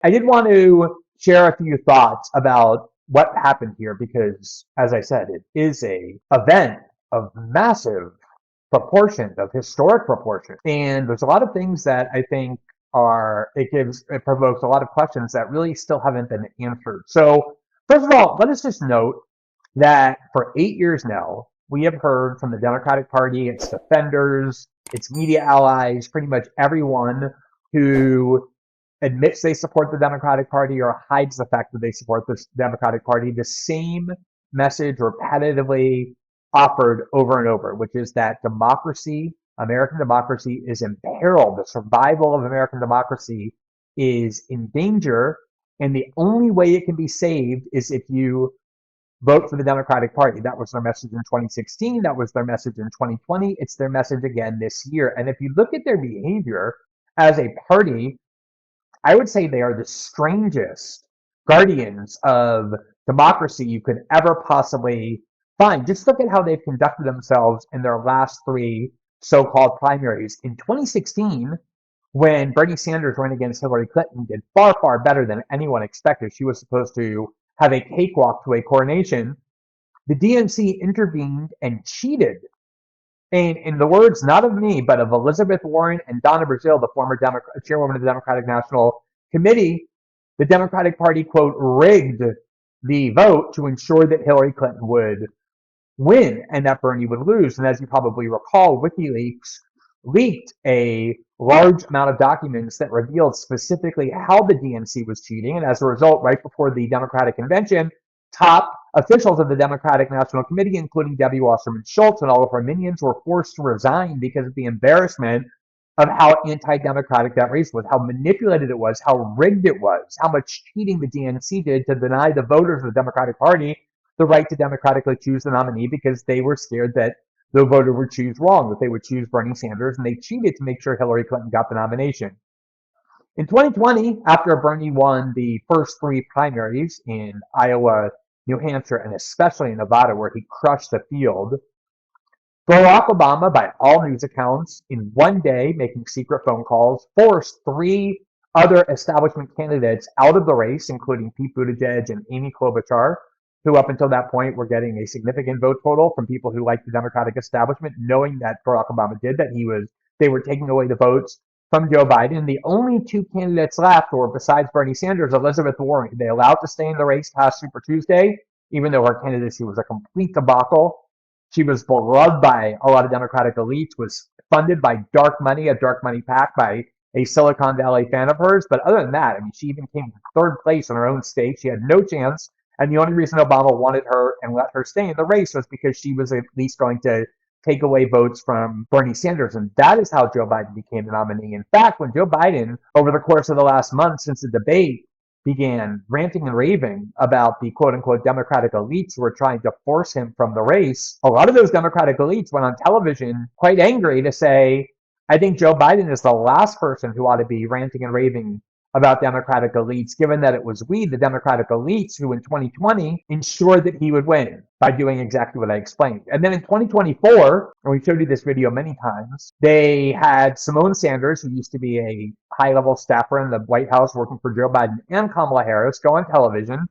I did want to share a few thoughts about what happened here because, as I said, it is a event of massive proportion, of historic proportion. And there's a lot of things that I think it provokes a lot of questions that really still haven't been answered. So first of all, let us just note that for 8 years now, we have heard from the Democratic Party, its defenders, its media allies, pretty much everyone who admits they support the Democratic Party or hides the fact that they support the Democratic Party, the same message repetitively offered over and over, which is that democracy, American democracy, is imperiled. The survival of American democracy is in danger, and the only way it can be saved is if you vote for the Democratic Party. That was their message in 2016. That was their message in 2020. It's their message again this year. And if you look at their behavior as a party, I would say they are the strangest guardians of democracy you could ever possibly find. Just look at how they've conducted themselves in their last three so-called primaries. In 2016, when Bernie Sanders ran against Hillary Clinton, did far, far better than anyone expected. She was supposed to have a cakewalk to a coronation. The DNC intervened and cheated. And in the words not of me, but of Elizabeth Warren and Donna Brazile, the former chairwoman of the Democratic National Committee, the Democratic Party, quote, rigged the vote to ensure that Hillary Clinton would win and that Bernie would lose. And as you probably recall, WikiLeaks leaked a large amount of documents that revealed specifically how the DNC was cheating. And as a result, right before the Democratic convention, top officials of the Democratic National Committee, including Debbie Wasserman Schultz and all of her minions, were forced to resign because of the embarrassment of how anti-democratic that race was, how manipulated it was, how rigged it was, how much cheating the DNC did to deny the voters of the Democratic Party the right to democratically choose the nominee because they were scared that the voter would choose wrong, that they would choose Bernie Sanders, and they cheated to make sure Hillary Clinton got the nomination. In 2020, after Bernie won the first three primaries in Iowa, New Hampshire, and especially in Nevada, where he crushed the field, Barack Obama, by all news accounts, in one day, making secret phone calls, forced three other establishment candidates out of the race, including Pete Buttigieg and Amy Klobuchar, who up until that point were getting a significant vote total from people who liked the Democratic establishment, knowing that Barack Obama did, that they were taking away the votes from Joe Biden. The only two candidates left were, besides Bernie Sanders, Elizabeth Warren. They allowed to stay in the race past Super Tuesday, even though her candidacy was a complete debacle. She was beloved by a lot of Democratic elites, was funded by dark money, a dark money PAC by a Silicon Valley fan of hers. But other than that, I mean, she even came to third place in her own state. She had no chance. And the only reason Obama wanted her and let her stay in the race was because she was at least going to take away votes from Bernie Sanders. And that is how Joe Biden became the nominee. In fact, when Joe Biden, over the course of the last month since the debate, began ranting and raving about the quote-unquote Democratic elites who were trying to force him from the race, a lot of those Democratic elites went on television quite angry to say, I think Joe Biden is the last person who ought to be ranting and raving about Democratic elites, given that it was we, the Democratic elites, who in 2020 ensured that he would win by doing exactly what I explained. And then in 2024, and we showed you this video many times, they had Simone Sanders, who used to be a high-level staffer in the White House working for Joe Biden, and Kamala Harris go on television.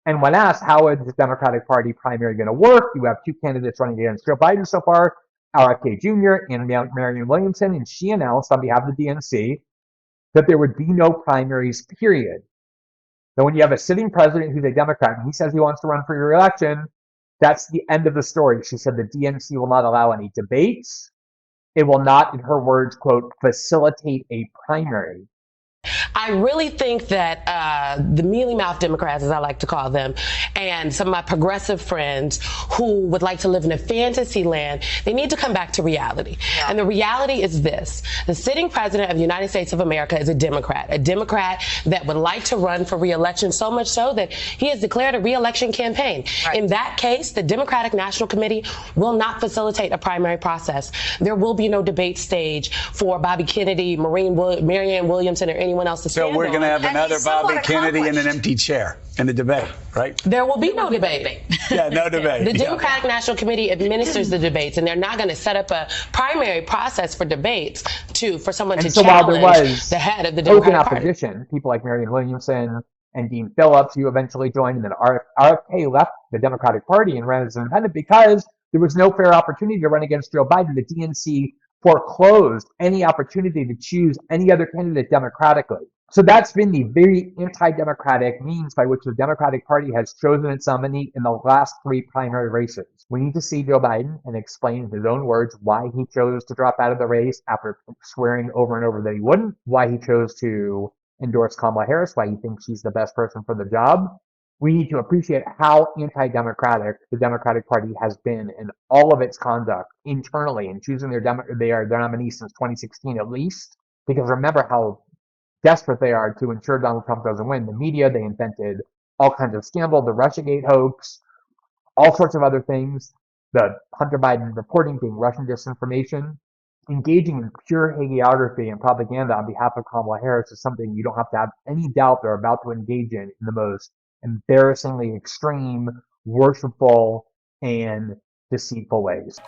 And when asked, how is the Democratic Party primary going to work? You have two candidates running against Joe Biden so far, RFK Jr. and Marianne Williamson, and she announced on behalf of the DNC that there would be no primaries, period. Now, when you have a sitting president who's a Democrat and he says he wants to run for re-election, that's the end of the story. She said the DNC will not allow any debates. It will not, in her words, quote, facilitate a primary. I really think that the mealy-mouthed Democrats, as I like to call them, and some of my progressive friends who would like to live in a fantasy land, they need to come back to reality. Yeah. And the reality is this. The sitting president of the United States of America is a Democrat that would like to run for re-election, so much so that he has declared a re-election campaign. Right. In that case, the Democratic National Committee will not facilitate a primary process. There will be no debate stage for Bobby Kennedy, Marianne Williamson, or anyone else to stand on. So we're going to have another Bobby Kennedy in an empty chair. in the debate, right? There will be no debate. Yeah, no debate. The Democratic National Committee administers the debates, and they're not going to set up a primary process for debates for someone to challenge the head of the Democratic Party. Opposition, people like Marianne Williamson and Dean Phillips, who eventually joined, and then RFK left the Democratic Party and ran as an independent because there was no fair opportunity to run against Joe Biden. The DNC foreclosed any opportunity to choose any other candidate democratically. So that's been the very anti-democratic means by which the Democratic Party has chosen its nominee in the last 3 primary races. We need to see Joe Biden and explain in his own words why he chose to drop out of the race after swearing over and over that he wouldn't, why he chose to endorse Kamala Harris, why he thinks she's the best person for the job. We need to appreciate how anti-democratic the Democratic Party has been in all of its conduct internally in choosing their nominee since 2016 at least. Because remember how desperate they are to ensure Donald Trump doesn't win. The media, they invented all kinds of scandal, the Russiagate hoax, all sorts of other things, the Hunter Biden reporting being Russian disinformation. Engaging in pure hagiography and propaganda on behalf of Kamala Harris is something you don't have to have any doubt they're about to engage in the most embarrassingly extreme, worshipful, and deceitful ways.